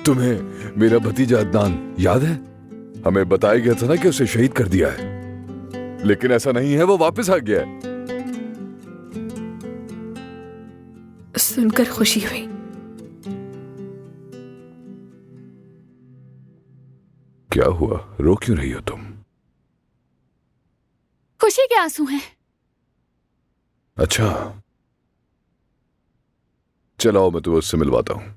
तुम्हें मेरा भतीजा अदनान याद है? हमें बताया गया था ना कि उसे शहीद कर दिया है, लेकिन ऐसा नहीं है, वो वापस आ गया है। सुनकर खुशी हुई। क्या हुआ, रो क्यों रही हो तुम? खुशी के आंसू हैं। अच्छा, चलाओ मैं तुम्हें उससे मिलवाता हूं।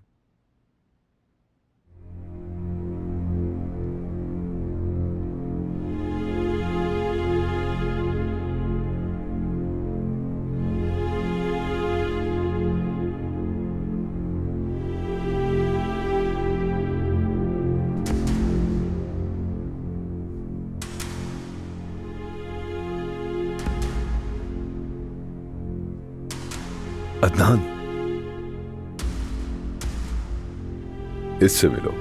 अदनान, इससे मिलो।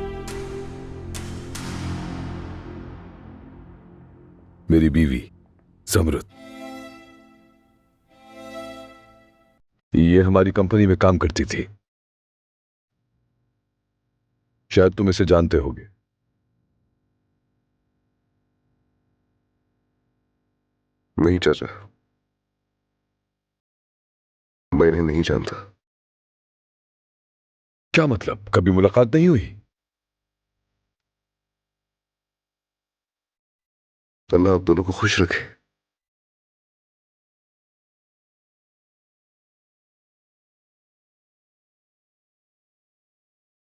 मेरी बीवी ज़मरुद। ये हमारी कंपनी में काम करती थी, शायद तुम इसे जानते होगे। नहीं चाचा, मैं इन्हें नहीं जानता। क्या मतलब, कभी मुलाकात नहीं हुई? अल्लाह आप दोनों को खुश रखे।